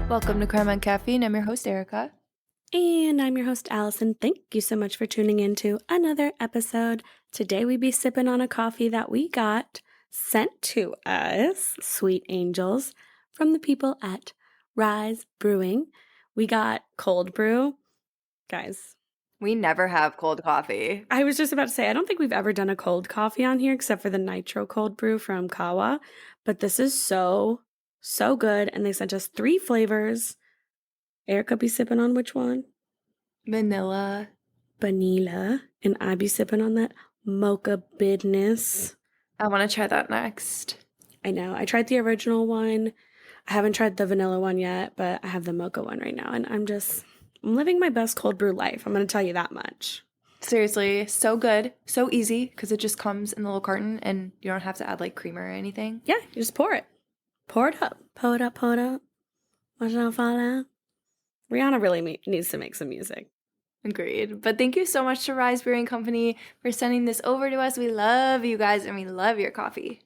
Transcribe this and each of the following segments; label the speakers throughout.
Speaker 1: Welcome to Crime on Caffeine. I'm your host, Erica.
Speaker 2: And I'm your host, Allison. Thank you so much for tuning in to another episode. Today we be sipping on a coffee that we got sent to us, sweet angels, from the people at Rise Brewing. We got cold brew. Guys,
Speaker 1: We never have cold coffee.
Speaker 2: I was just about to say, I don't think we've ever done a cold coffee on here except for the nitro cold brew from Kawa. But this is so good. And they sent us 3 flavors. Erica be sipping on which one?
Speaker 1: Vanilla.
Speaker 2: And I be sipping on that mocha business.
Speaker 1: I want to try that next.
Speaker 2: I know. I tried the original one. I haven't tried the vanilla one yet, but I have the mocha one right now. And I'm living my best cold brew life. I'm going to tell you that much.
Speaker 1: Seriously, so good. So easy because it just comes in the little carton and you don't have to add like creamer or anything.
Speaker 2: Yeah, you just pour it. Pour it up. Pour it up, pour it up. Watch it all fall out. Rihanna really needs to make some music.
Speaker 1: Agreed. But thank you so much to Rise Brewing Company for sending this over to us. We love you guys and we love your coffee.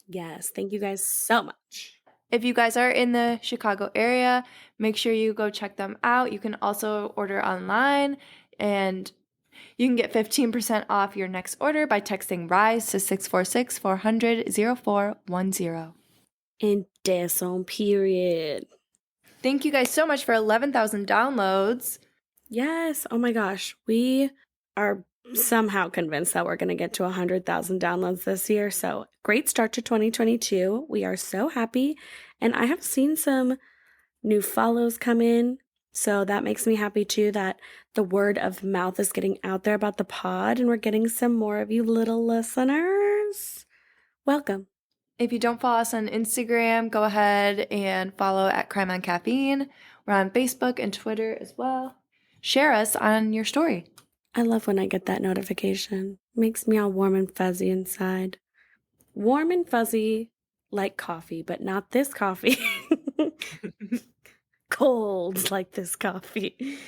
Speaker 2: Yes, thank you guys so much.
Speaker 1: If you guys are in the Chicago area, make sure you go check them out. You can also order online and you can get 15% off your next order by texting RISE to 646-400-0410.
Speaker 2: And that's on period.
Speaker 1: Thank you guys so much for 11,000 downloads.
Speaker 2: Yes. Oh my gosh. We are somehow convinced that we're going to get to 100,000 downloads this year. So great start to 2022. We are so happy. And I have seen some new follows come in. So that makes me happy too, that the word of mouth is getting out there about the pod and we're getting some more of you little listeners. Welcome.
Speaker 1: If you don't follow us on Instagram, go ahead and follow at Crime on Caffeine. We're on Facebook and Twitter as well. Share us on your story.
Speaker 2: I love when I get that notification. Makes me all warm and fuzzy inside. Warm and fuzzy like coffee, but not this coffee. Cold like this coffee.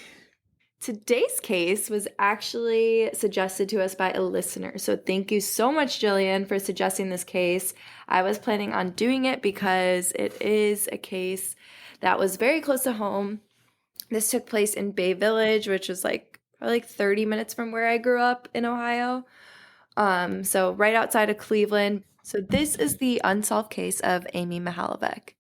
Speaker 1: Today's case was actually suggested to us by a listener. So thank you so much, Jillian, for suggesting this case. I was planning on doing it because it is a case that was very close to home. This took place in Bay Village, which was probably 30 minutes from where I grew up in Ohio. So right outside of Cleveland. So this is the unsolved case of Amy Mihaljevic.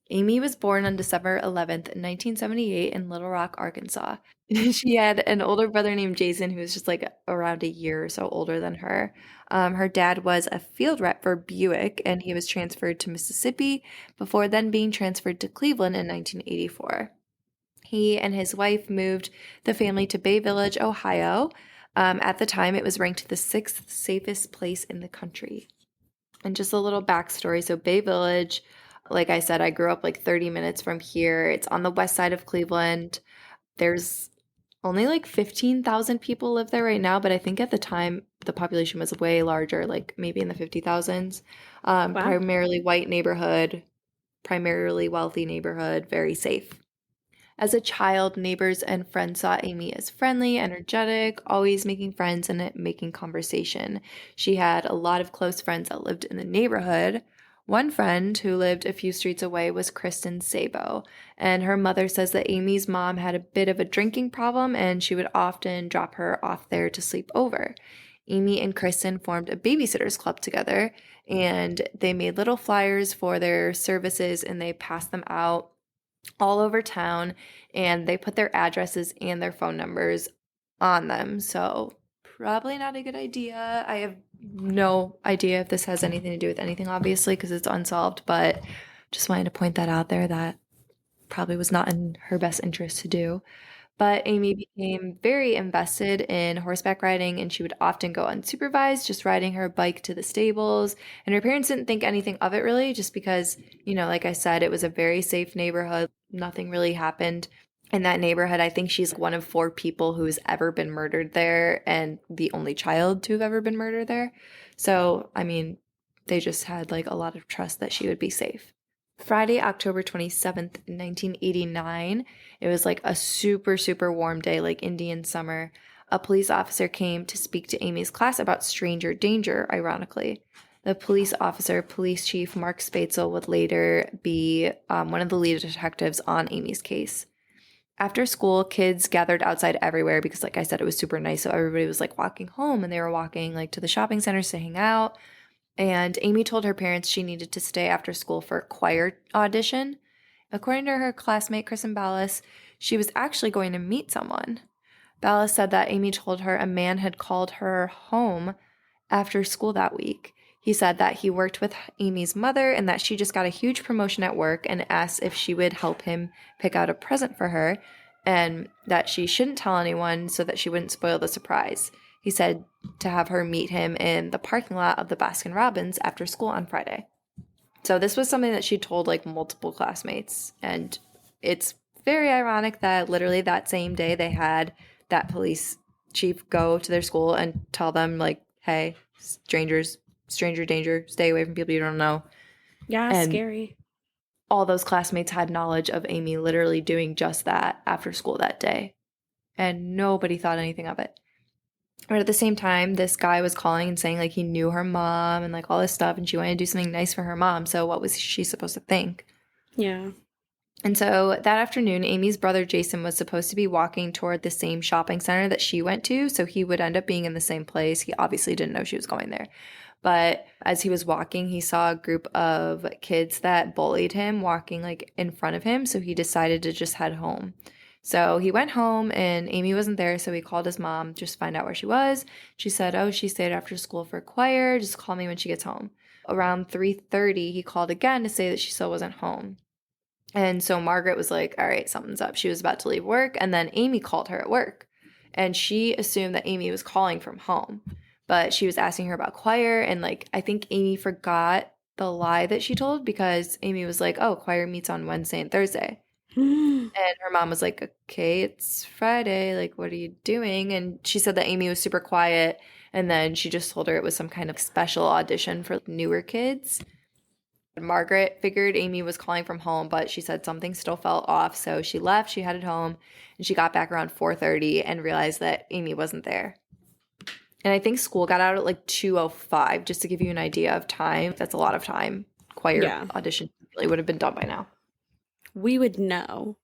Speaker 1: Amy was born on December 11th, 1978 in Little Rock, Arkansas. She had an older brother named Jason who was just around a year or so older than her. Her dad was a field rep for Buick and he was transferred to Mississippi before then being transferred to Cleveland in 1984. He and his wife moved the family to Bay Village, Ohio. At the time, it was ranked the 6th safest place in the country. And just a little backstory. So Bay Village, like I said, I grew up 30 minutes from here. It's on the west side of Cleveland. There's only 15,000 people live there right now, but I think at the time the population was way larger, maybe in the 50,000s.
Speaker 2: Wow.
Speaker 1: Primarily white neighborhood, primarily wealthy neighborhood, very safe. As a child, neighbors and friends saw Amy as friendly, energetic, always making friends and making conversation. She had a lot of close friends that lived in the neighborhood. One friend who lived a few streets away was Kristen Sabo, and her mother says that Amy's mom had a bit of a drinking problem and she would often drop her off there to sleep over. Amy and Kristen formed a babysitters club together, and they made little flyers for their services and they passed them out all over town, and they put their addresses and their phone numbers on them. So probably not a good idea. I have no idea if this has anything to do with anything, obviously, because it's unsolved, but just wanted to point that out there that probably was not in her best interest to do. But Amy became very invested in horseback riding, and she would often go unsupervised, just riding her bike to the stables. And her parents didn't think anything of it really, just because, like I said, it was a very safe neighborhood. Nothing really happened in that neighborhood. I think she's one of 4 people who's ever been murdered there and the only child to have ever been murdered there. So, they just had a lot of trust that she would be safe. Friday, October 27th, 1989, it was a super, super warm day, Indian summer. A police officer came to speak to Amy's class about stranger danger, ironically. The police officer, Police Chief Mark Spatzel, would later be one of the lead detectives on Amy's case. After school, kids gathered outside everywhere because, like I said, it was super nice. So everybody was like walking home, and they were walking like to the shopping centers to hang out. And Amy told her parents she needed to stay after school for a choir audition. According to her classmate, Kristen Ballas, she was actually going to meet someone. Ballas said that Amy told her a man had called her home after school that week. He said that he worked with Amy's mother and that she just got a huge promotion at work and asked if she would help him pick out a present for her and that she shouldn't tell anyone so that she wouldn't spoil the surprise. He said to have her meet him in the parking lot of the Baskin-Robbins after school on Friday. So this was something that she told like multiple classmates, and it's very ironic that literally that same day they had that police chief go to their school and tell them like, hey, stranger danger, stay away from people you don't know.
Speaker 2: Yeah,
Speaker 1: and
Speaker 2: scary.
Speaker 1: All those classmates had knowledge of Amy literally doing just that after school that day, and nobody thought anything of it. But at the same time, this guy was calling and saying like he knew her mom and like all this stuff, and she wanted to do something nice for her mom. So what was she supposed to think?
Speaker 2: Yeah.
Speaker 1: And so that afternoon, Amy's brother Jason was supposed to be walking toward the same shopping center that she went to, so he would end up being in the same place. He obviously didn't know she was going there. But as he was walking, he saw a group of kids that bullied him walking like in front of him, so he decided to just head home. So he went home and Amy wasn't there, so he called his mom just to find out where she was. She said, oh, she stayed after school for choir. Just call me when she gets home. Around 3:30, he called again to say that she still wasn't home. And so Margaret was like, all right, something's up. She was about to leave work, and then Amy called her at work. And she assumed that Amy was calling from home. But she was asking her about choir, and like I think Amy forgot the lie that she told because Amy was like, oh, choir meets on Wednesday and Thursday. And her mom was like, okay, it's Friday. Like, what are you doing? And she said that Amy was super quiet. And then she just told her it was some kind of special audition for newer kids. Margaret figured Amy was calling from home, but she said something still felt off. So she left, she headed home, and she got back around 4:30 and realized that Amy wasn't there. And I think school got out at like 2:05, just to give you an idea of time. That's a lot of time. Choir audition really would have been done by now.
Speaker 2: We would know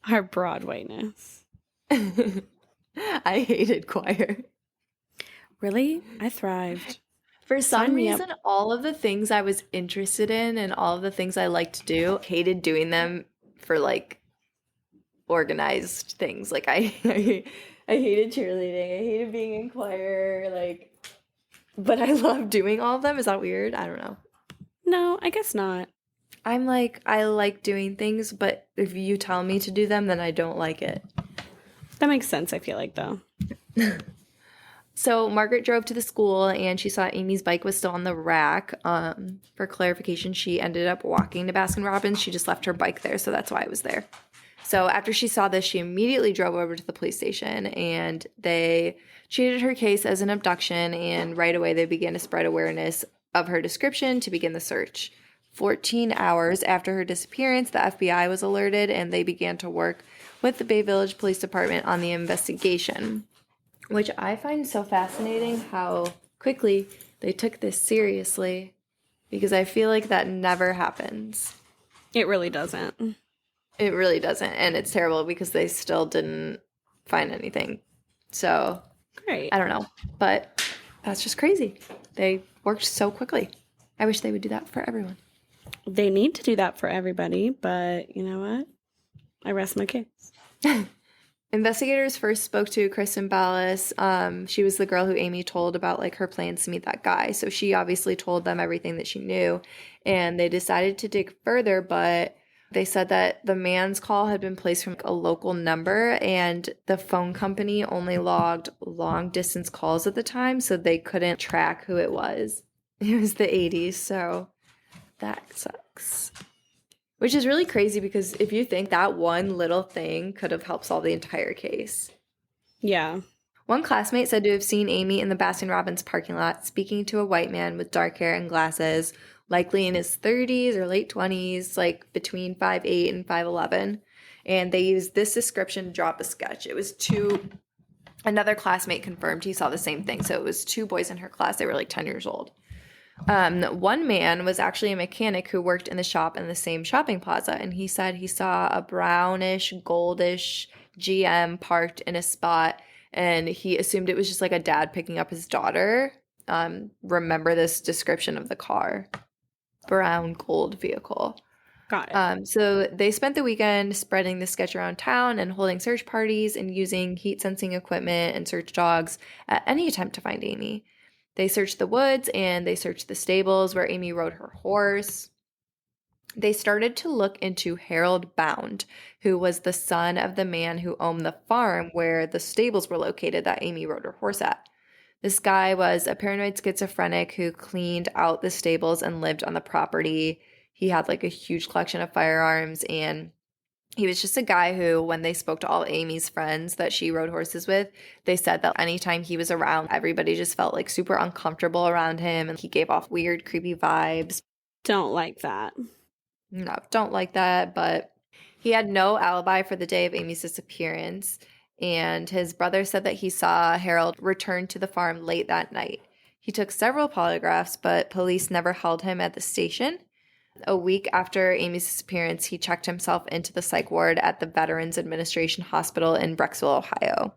Speaker 2: our Broadwayness.
Speaker 1: I hated choir.
Speaker 2: Really? I thrived.
Speaker 1: For some
Speaker 2: Sign me up.
Speaker 1: reason, all of the things I was interested in and all of the things I liked to do, hated doing them for like organized things. Like I hated cheerleading. I hated being in choir. Like, but I love doing all of them. Is that weird? I don't know.
Speaker 2: No, I guess not.
Speaker 1: I'm like, I like doing things, but if you tell me to do them, then I don't like it.
Speaker 2: That makes sense, I feel like, though.
Speaker 1: So Margaret drove to the school and she saw Amy's bike was still on the rack. For clarification, she ended up walking to Baskin-Robbins. She just left her bike there, so that's why it was there. So after she saw this, she immediately drove over to the police station and they treated her case as an abduction, and right away they began to spread awareness of her description to begin the search. 14 hours after her disappearance, the FBI was alerted and they began to work with the Bay Village Police Department on the investigation, which I find so fascinating how quickly they took this seriously, because I feel like that never happens.
Speaker 2: It really doesn't.
Speaker 1: It really doesn't, and it's terrible because they still didn't find anything. So,
Speaker 2: Great.
Speaker 1: I don't know, but that's just crazy. They worked so quickly. I wish they would do that for everyone.
Speaker 2: They need to do that for everybody, but you know what? I rest my case.
Speaker 1: Investigators first spoke to Kristen Ballas. She was the girl who Amy told about like her plans to meet that guy. So she obviously told them everything that she knew, and they decided to dig further, but they said that the man's call had been placed from a local number and the phone company only logged long distance calls at the time, so they couldn't track who it was. It was the 80s, so that sucks. Which is really crazy because if you think that one little thing could have helped solve the entire case.
Speaker 2: Yeah.
Speaker 1: One classmate said to have seen Amy in the Baskin-Robbins parking lot speaking to a white man with dark hair and glasses, likely in his 30s or late 20s, like between 5'8" and 5'11". And they used this description to draw up a sketch. It was another classmate confirmed he saw the same thing. So it was two boys in her class. They were like 10 years old. One man was actually a mechanic who worked in the shop in the same shopping plaza, and he said he saw a brownish, goldish GM parked in a spot, and he assumed it was just like a dad picking up his daughter. Remember this description of the car? Brown gold vehicle.
Speaker 2: Got it.
Speaker 1: So they spent the weekend spreading the sketch around town and holding search parties and using heat sensing equipment and search dogs at any attempt to find Amy. They searched the woods and they searched the stables where Amy rode her horse. They started to look into Harold Bound, who was the son of the man who owned the farm where the stables were located that Amy rode her horse at. This guy was a paranoid schizophrenic who cleaned out the stables and lived on the property. He had like a huge collection of firearms, and he was just a guy who, when they spoke to all Amy's friends that she rode horses with, they said that anytime he was around, everybody just felt like super uncomfortable around him, and he gave off weird, creepy vibes.
Speaker 2: Don't like that.
Speaker 1: No, don't like that, but he had no alibi for the day of Amy's disappearance, and his brother said that he saw Harold return to the farm late that night. He took several polygraphs, but police never held him at the station. A week after Amy's disappearance, he checked himself into the psych ward at the Veterans Administration Hospital in Brecksville, Ohio.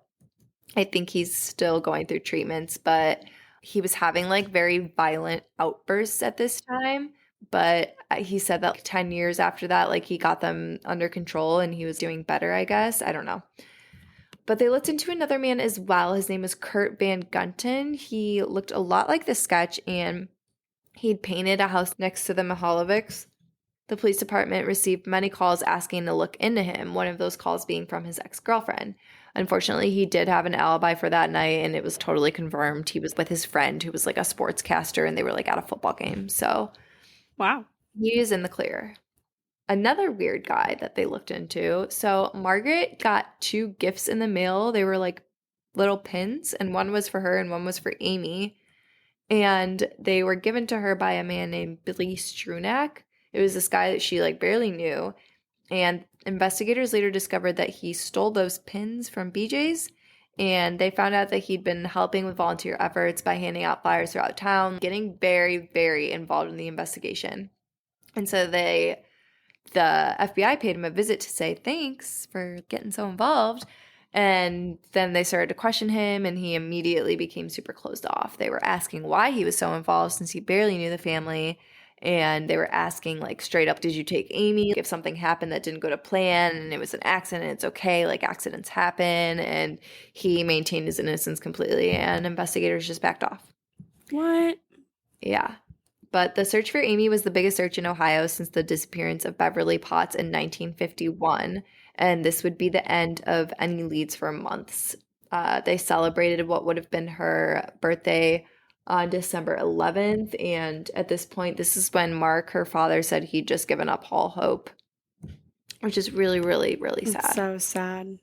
Speaker 1: I think he's still going through treatments, but he was having like very violent outbursts at this time. But he said that 10 years after that, like he got them under control and he was doing better, I guess. I don't know. But they looked into another man as well. His name was Kurt Van Gunten. He looked a lot like the sketch, and he'd painted a house next to the Mihaljevics. The police department received many calls asking to look into him, one of those calls being from his ex-girlfriend. Unfortunately, he did have an alibi for that night, and it was totally confirmed. He was with his friend who was like a sportscaster, and they were like at a football game. So
Speaker 2: Wow.
Speaker 1: he is in the clear. Another weird guy that they looked into. So Margaret got two gifts in the mail. They were like little pins, and one was for her and one was for Amy. And they were given to her by a man named Billy Strunak. It was this guy that she like barely knew. And investigators later discovered that he stole those pins from BJ's. And they found out that he'd been helping with volunteer efforts by handing out flyers throughout town, getting very, very involved in the investigation. And so the FBI paid him a visit to say thanks for getting so involved. And then they started to question him, and he immediately became super closed off. They were asking why he was so involved since he barely knew the family. And they were asking, like, straight up, did you take Amy? If something happened that didn't go to plan and it was an accident, it's okay. Like, accidents happen. And he maintained his innocence completely, and investigators just backed off.
Speaker 2: What?
Speaker 1: Yeah. But the search for Amy was the biggest search in Ohio since the disappearance of Beverly Potts in 1951. And this would be the end of any leads for months. They celebrated what would have been her birthday on December 11th. And at this point, this is when Mark, her father, said he'd just given up all hope, which is really, really, really sad.
Speaker 2: It's so sad.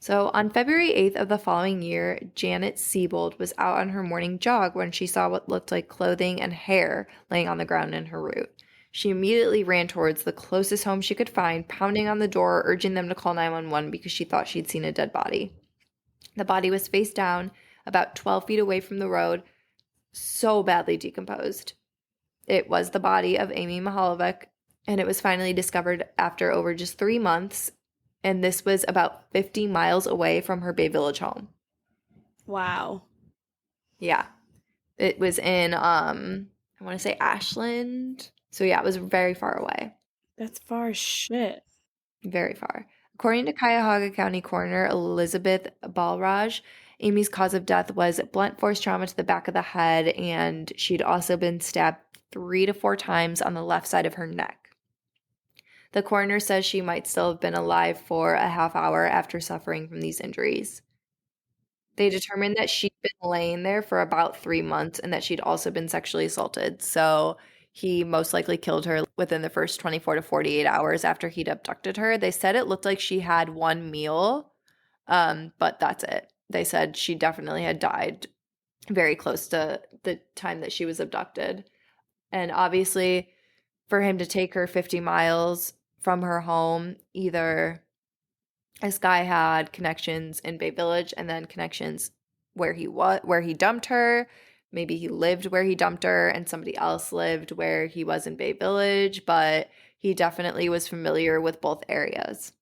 Speaker 1: So on February 8th of the following year, Janet Siebold was out on her morning jog when she saw what looked like clothing and hair laying on the ground in her route. She immediately ran towards the closest home she could find, pounding on the door, urging them to call 911 because she thought she'd seen a dead body. The body was face down, about 12 feet away from the road, so badly decomposed. It was the body of Amy Mihaljevic, and it was finally discovered after over just 3 months, and this was about 50 miles away from her Bay Village home.
Speaker 2: Wow.
Speaker 1: Yeah. It was in, I want to say Ashland. So yeah, it was very far away.
Speaker 2: That's far as shit.
Speaker 1: Very far. According to Cuyahoga County Coroner Elizabeth Balraj, Amy's cause of death was blunt force trauma to the back of the head, and she'd also been stabbed 3 to 4 times on the left side of her neck. The coroner says she might still have been alive for a half hour after suffering from these injuries. They determined that she'd been laying there for about 3 months and that she'd also been sexually assaulted. So he most likely killed her within the first 24 to 48 hours after he'd abducted her. They said it looked like she had one meal, but that's it. They said she definitely had died very close to the time that she was abducted. And obviously, for him to take her 50 miles from her home, either this guy had connections in Bay Village and then connections where he dumped her. maybe he lived where he dumped her and somebody else lived where he was in Bay Village, but he definitely was familiar with both areas.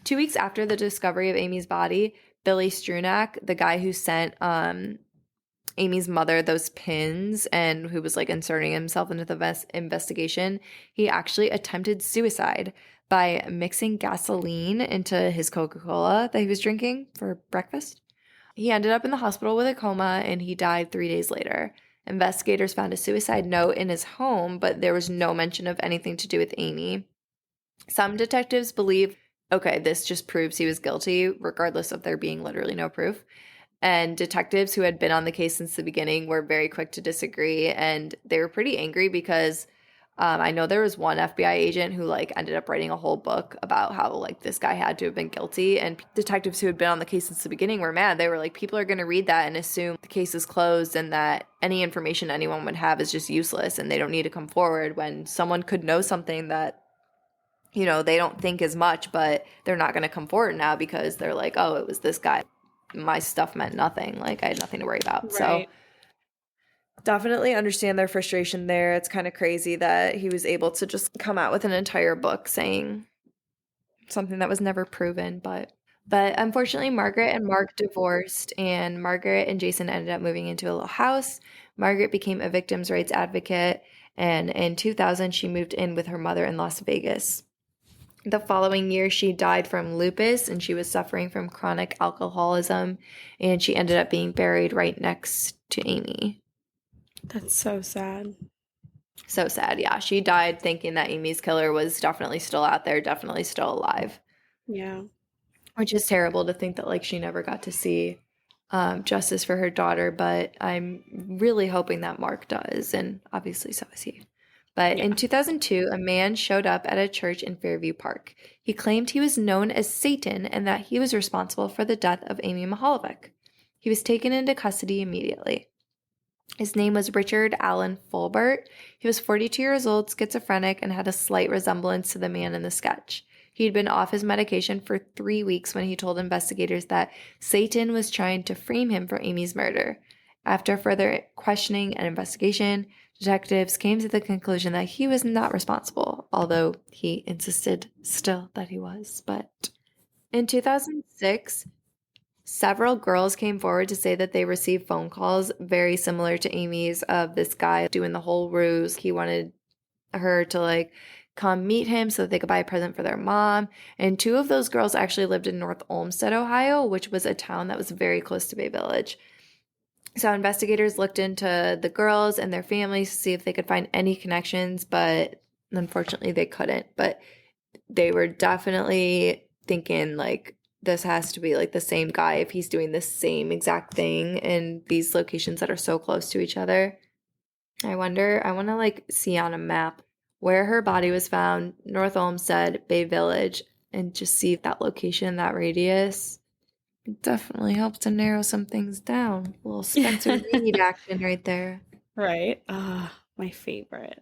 Speaker 1: 2 weeks after the discovery of Amy's body, Billy Strunak, the guy who sent Amy's mother those pins and who was like inserting himself into the investigation, he actually attempted suicide by mixing gasoline into his Coca-Cola that he was drinking for breakfast. He ended up in the hospital with a coma and he died 3 days later. Investigators found a suicide note in his home, but there was no mention of anything to do with Amy. Some detectives believe, okay, this just proves he was guilty, regardless of there being literally no proof. And detectives who had been on the case since the beginning were very quick to disagree, and they were pretty angry because I know there was one FBI agent who like ended up writing a whole book about how like this guy had to have been guilty, and detectives who had been on the case since the beginning were mad. They were like, people are going to read that and assume the case is closed and that any information anyone would have is just useless and they don't need to come forward when someone could know something that, you know, they don't think as much, but they're not going to come forward now because they're like, oh, it was this guy. My stuff meant nothing. Like I had nothing to worry about.
Speaker 2: Right.
Speaker 1: So definitely understand their frustration there. It's kind of crazy that he was able to just come out with an entire book saying something that was never proven. But unfortunately, Margaret and Mark divorced, and Margaret and Jason ended up moving into a little house. Margaret became a victims' rights advocate, and in 2000, she moved in with her mother in Las Vegas. The following year, she died from lupus, and she was suffering from chronic alcoholism, and she ended up being buried right next to Amy.
Speaker 2: That's so sad.
Speaker 1: So sad, yeah. She died thinking that Amy's killer was definitely still out there, definitely still alive.
Speaker 2: Yeah.
Speaker 1: Which is terrible to think that, like, she never got to see justice for her daughter, but I'm really hoping that Mark does, and obviously so is he. But in 2002, a man showed up at a church in Fairview Park. He claimed he was known as Satan and that he was responsible for the death of Amy Mihaljevic. He was taken into custody immediately. His name was Richard Allen Fulbert. He was 42 years old, schizophrenic, and had a slight resemblance to the man in the sketch. He'd been off his medication for 3 weeks when he told investigators that Satan was trying to frame him for Amy's murder. After further questioning and investigation, detectives came to the conclusion that he was not responsible, although he insisted still that he was. But in 2006, several girls came forward to say that they received phone calls very similar to Amy's of this guy doing the whole ruse. He wanted her to like come meet him so that they could buy a present for their mom. And 2 of those girls actually lived in North Olmsted, Ohio, which was a town that was very close to Bay Village. So investigators looked into the girls and their families to see if they could find any connections, but unfortunately they couldn't. But they were definitely thinking like this has to be like the same guy if he's doing the same exact thing in these locations that are so close to each other. I want to like see on a map where her body was found, North Olmsted, Bay Village, and just see that location, that radius. It definitely helps to narrow some things down. A little Spencer Reed action right there.
Speaker 2: Right. My favorite.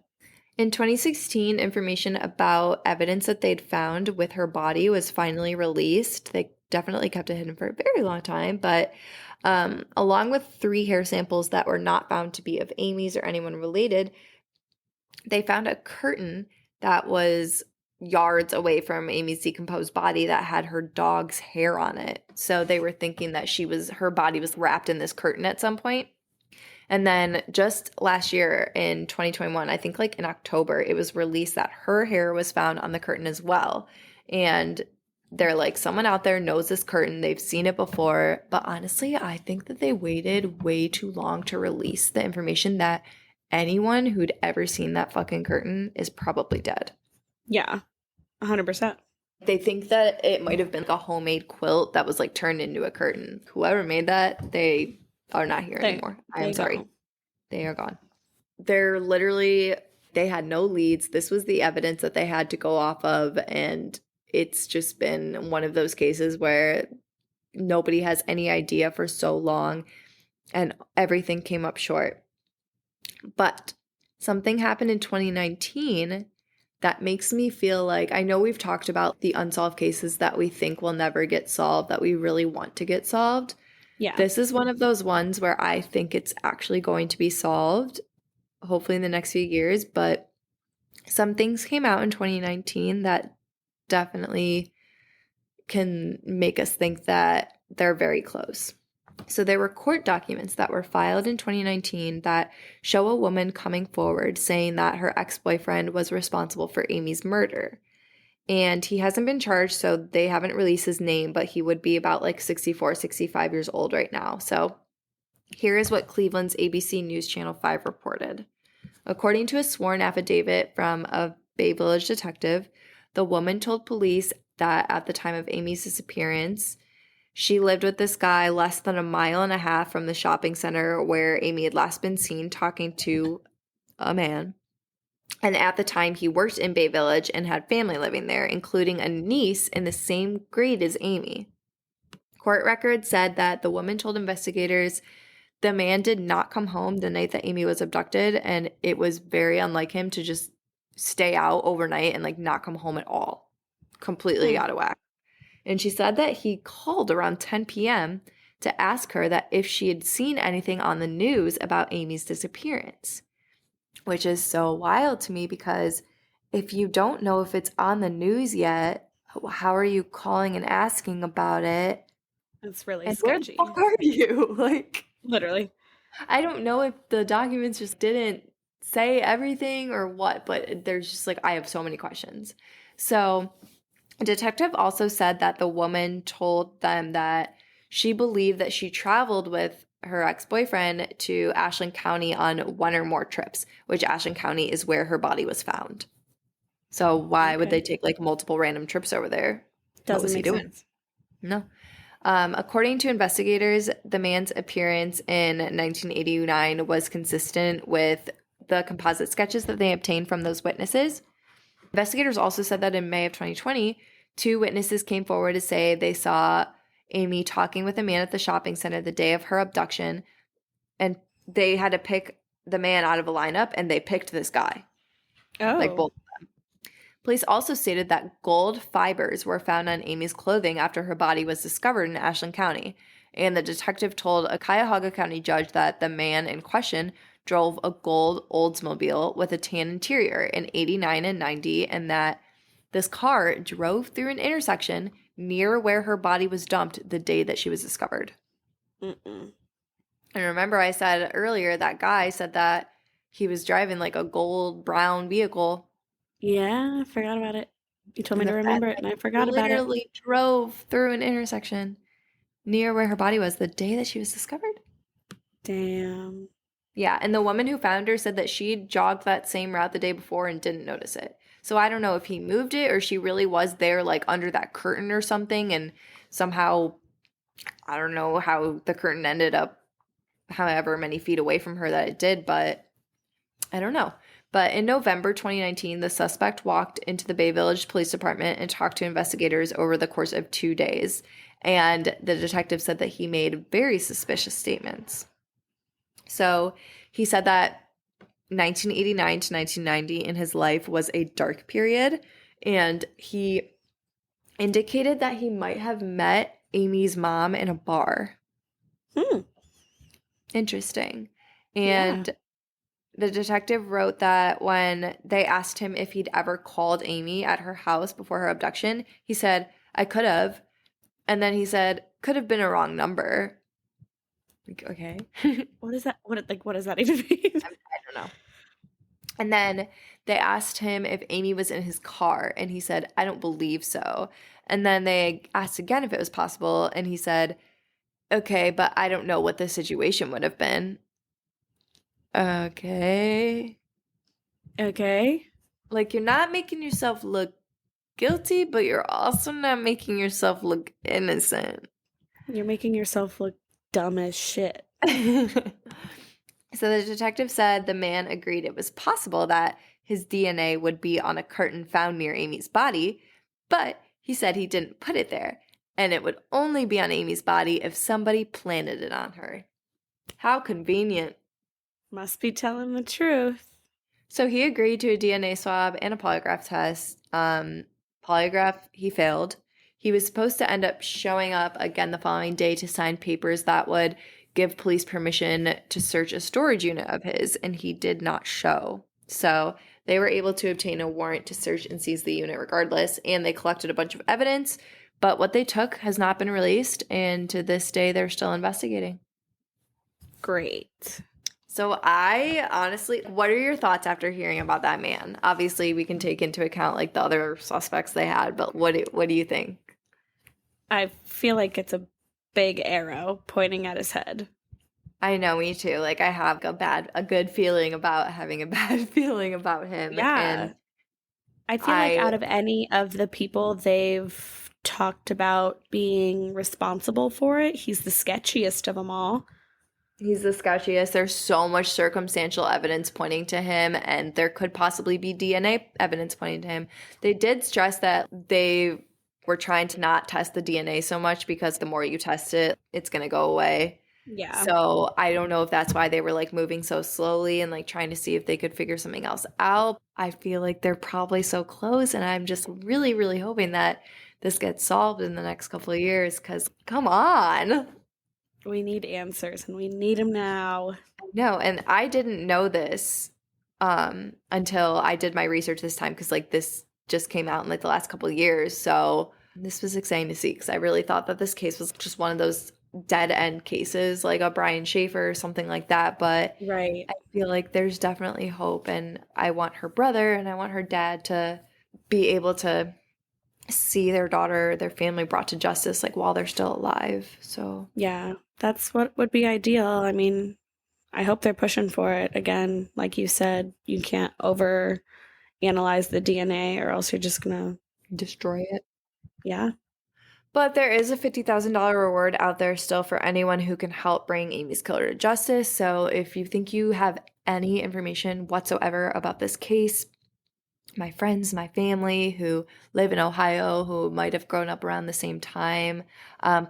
Speaker 1: In 2016, information about evidence that they'd found with her body was finally released. They definitely kept it hidden for a very long time, but along with 3 hair samples that were not found to be of Amy's or anyone related, they found a curtain that was yards away from Amy's decomposed body that had her dog's hair on it. So they were thinking that her body was wrapped in this curtain at some point. And then just last year in 2021, I think like in October, it was released that her hair was found on the curtain as well. And they're like, someone out there knows this curtain. They've seen it before. But honestly, I think that they waited way too long to release the information that anyone who'd ever seen that fucking curtain is probably dead.
Speaker 2: Yeah, 100%.
Speaker 1: They think that it might have been like a homemade quilt that was like turned into a curtain. Whoever made that, they are not here anymore. I'm sorry. They are gone. They had no leads. This was the evidence that they had to go off of. And it's just been one of those cases where nobody has any idea for so long and everything came up short. But something happened in 2019 that makes me feel like, I know we've talked about the unsolved cases that we think will never get solved, that we really want to get solved.
Speaker 2: Yeah.
Speaker 1: This is one of those ones where I think it's actually going to be solved, hopefully in the next few years, but some things came out in 2019 that definitely can make us think that they're very close. So there were court documents that were filed in 2019 that show a woman coming forward saying that her ex-boyfriend was responsible for Amy's murder. And he hasn't been charged, so they haven't released his name, but he would be about like 64, 65 years old right now. So here is what Cleveland's ABC News Channel 5 reported. According to a sworn affidavit from a Bay Village detective, the woman told police that at the time of Amy's disappearance, she lived with this guy less than a mile and a half from the shopping center where Amy had last been seen talking to a man. And at the time, he worked in Bay Village and had family living there, including a niece in the same grade as Amy. Court records said that the woman told investigators the man did not come home the night that Amy was abducted, and it was very unlike him to just stay out overnight and like not come home at all. Completely out of whack. And she said that he called around 10 p.m. to ask her that if she had seen anything on the news about Amy's disappearance, which is so wild to me because if you don't know if it's on the news yet, how are you calling and asking about it?
Speaker 2: It's really
Speaker 1: And where the
Speaker 2: sketchy.
Speaker 1: fuck are you? Like,
Speaker 2: Literally.
Speaker 1: I don't know if the documents just didn't say everything or what, but there's just like, I have so many questions. So, a detective also said that the woman told them that she believed that she traveled with her ex-boyfriend to Ashland County on one or more trips, which Ashland County is where her body was found. So why would they
Speaker 2: Okay.
Speaker 1: take like multiple random trips over there? What
Speaker 2: Doesn't
Speaker 1: was he
Speaker 2: make
Speaker 1: doing?
Speaker 2: sense.
Speaker 1: No. According to investigators, the man's appearance in 1989 was consistent with the composite sketches that they obtained from those witnesses. Investigators also said that in May of 2020, two witnesses came forward to say they saw Amy talking with a man at the shopping center the day of her abduction, and they had to pick the man out of a lineup, and they picked this guy, like
Speaker 2: Oh.
Speaker 1: both. Police also stated that gold fibers were found on Amy's clothing after her body was discovered in Ashland County, and the detective told a Cuyahoga County judge that the man in question drove a gold Oldsmobile with a tan interior in 89 and 90, and that this car drove through an intersection near where her body was dumped the day that she was discovered.
Speaker 2: Mm-mm.
Speaker 1: And remember, I said earlier that guy said that he was driving like a gold brown vehicle.
Speaker 2: Yeah, I forgot about it. You told me
Speaker 1: And
Speaker 2: to
Speaker 1: the fact
Speaker 2: remember it,
Speaker 1: that
Speaker 2: and I
Speaker 1: he
Speaker 2: forgot about it.
Speaker 1: literally drove through an intersection near where her body was the day that she was discovered.
Speaker 2: Damn.
Speaker 1: Yeah, and the woman who found her said that she jogged that same route the day before and didn't notice it. So I don't know if he moved it or she really was there like under that curtain or something and somehow I don't know how the curtain ended up however many feet away from her that it did, but I don't know. But in November 2019, the suspect walked into the Bay Village Police Department and talked to investigators over the course of 2 days. And the detective said that he made very suspicious statements. So he said that 1989 to 1990 in his life was a dark period. And he indicated that he might have met Amy's mom in a bar. Interesting.
Speaker 2: Yeah.
Speaker 1: And the detective wrote that when they asked him if he'd ever called Amy at her house before her abduction, he said, I could have. And then he said, could have been a wrong number. Like, okay.
Speaker 2: What is that? What does that even mean?
Speaker 1: I don't know. And then they asked him if Amy was in his car, and he said, I don't believe so. And then they asked again if it was possible, and he said, okay, but I don't know what the situation would have been. Okay.
Speaker 2: Okay.
Speaker 1: Like, you're not making yourself look guilty, but you're also not making yourself look innocent.
Speaker 2: You're making yourself look dumb as shit.
Speaker 1: So the detective said the man agreed it was possible that his DNA would be on a curtain found near Amy's body, but he said he didn't put it there, and it would only be on Amy's body if somebody planted it on her. How convenient.
Speaker 2: Must be telling the truth.
Speaker 1: So he agreed to a DNA swab and a polygraph test. Polygraph, he failed. He was supposed to end up showing up again the following day to sign papers that would give police permission to search a storage unit of his, and he did not show. So they were able to obtain a warrant to search and seize the unit regardless, and they collected a bunch of evidence, but what they took has not been released, and to this day they're still investigating.
Speaker 2: Great.
Speaker 1: So I honestly, what are your thoughts after hearing about that man? Obviously, we can take into account like the other suspects they had, but what do you think?
Speaker 2: I feel like it's a big arrow pointing at his head.
Speaker 1: I know, me too. Like I have a good feeling about having a bad feeling about him.
Speaker 2: Yeah.
Speaker 1: And
Speaker 2: I feel like out of any of the people they've talked about being responsible for it, he's the sketchiest of them all.
Speaker 1: He's the sketchiest. There's so much circumstantial evidence pointing to him, and there could possibly be DNA evidence pointing to him. They did stress that they were trying to not test the DNA so much because the more you test it, it's going to go away.
Speaker 2: Yeah.
Speaker 1: So I don't know if that's why they were like moving so slowly and like trying to see if they could figure something else out. I feel like they're probably so close, and I'm just really, really hoping that this gets solved in the next couple of years because come on.
Speaker 2: We need answers, and we need them now.
Speaker 1: No, and I didn't know this until I did my research this time because like this just came out in like the last couple of years. So this was exciting to see because I really thought that this case was just one of those dead end cases like a Brian Schaefer or something like that. But
Speaker 2: Right.
Speaker 1: I feel like there's definitely hope, and I want her brother and I want her dad to be able to see their daughter, their family brought to justice like while they're still alive. So
Speaker 2: Yeah, that's what would be ideal. I mean, I hope they're pushing for it. Again, like you said, you can't over analyze the DNA or else you're just gonna
Speaker 1: destroy it.
Speaker 2: Yeah.
Speaker 1: But there is a $50,000 reward out there still for anyone who can help bring Amy's killer to justice. So if you think you have any information whatsoever about this case, my friends, my family who live in Ohio, who might have grown up around the same time,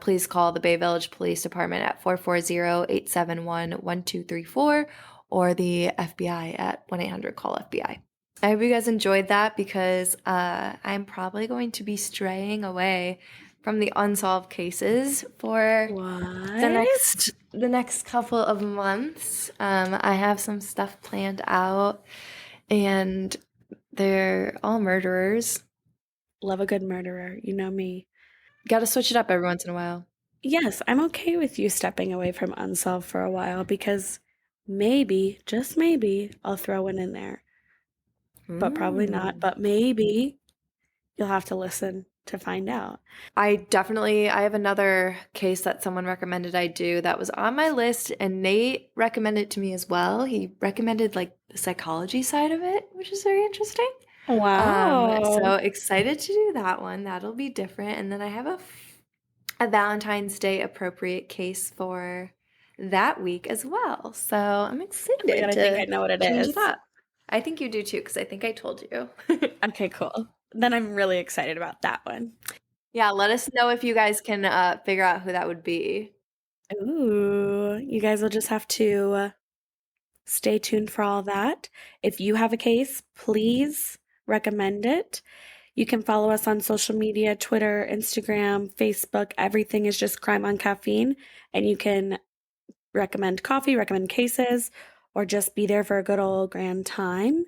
Speaker 1: please call the Bay Village Police Department at 440-871-1234 or the FBI at 1-800-CALL-FBI. I hope you guys enjoyed that because I'm probably going to be straying away from the unsolved cases for the next couple of months. I have some stuff planned out, and they're all murderers.
Speaker 2: Love a good murderer. You know me.
Speaker 1: Got to switch it up every once in a while.
Speaker 2: Yes, I'm okay with you stepping away from Unsolved for a while because maybe, just maybe, I'll throw one in there. But probably not. But maybe you'll have to listen to find out.
Speaker 1: I have another case that someone recommended I do that was on my list, and Nate recommended it to me as well. He recommended like the psychology side of it, which is very interesting.
Speaker 2: Wow.
Speaker 1: So excited to do that one. That'll be different. And then I have a Valentine's Day appropriate case for that week as well. So I'm excited.
Speaker 2: I think I know what it is.
Speaker 1: I think you do too, because I think I told you.
Speaker 2: Okay, cool. Then I'm really excited about that one.
Speaker 1: Yeah, let us know if you guys can figure out who that would be.
Speaker 2: Ooh, you guys will just have to stay tuned for all that. If you have a case, please recommend it. You can follow us on social media, Twitter, Instagram, Facebook. Everything is just Crime on Caffeine. And you can recommend coffee, recommend cases, or just be there for a good old grand time.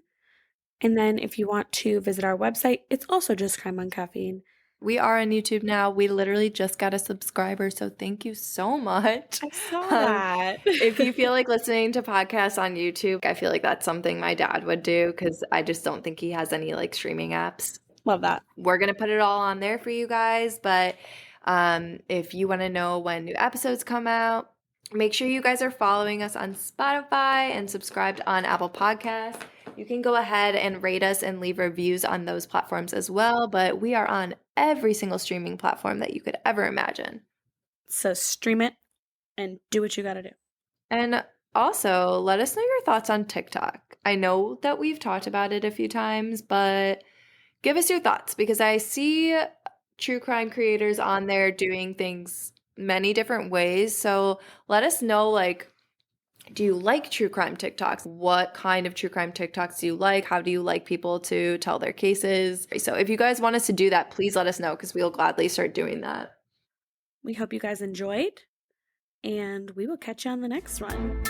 Speaker 2: And then if you want to visit our website, it's also just Crime on Caffeine.
Speaker 1: We are on YouTube now. We literally just got a subscriber, so thank you so much.
Speaker 2: I saw that.
Speaker 1: If you feel like listening to podcasts on YouTube, I feel like that's something my dad would do because I just don't think he has any like streaming apps.
Speaker 2: Love that.
Speaker 1: We're going to put it all on there for you guys, but if you want to know when new episodes come out, make sure you guys are following us on Spotify and subscribed on Apple Podcasts. You can go ahead and rate us and leave reviews on those platforms as well, but we are on every single streaming platform that you could ever imagine.
Speaker 2: So stream it and do what you got to do.
Speaker 1: And also, let us know your thoughts on TikTok. I know that we've talked about it a few times, but give us your thoughts because I see true crime creators on there doing things many different ways. So let us know, like, Do you like true crime TikToks? What kind of true crime TikToks do you like? How do you like people to tell their cases? So if you guys want us to do that, please let us know because we'll gladly start doing that.
Speaker 2: We hope you guys enjoyed, and we will catch you on the next one.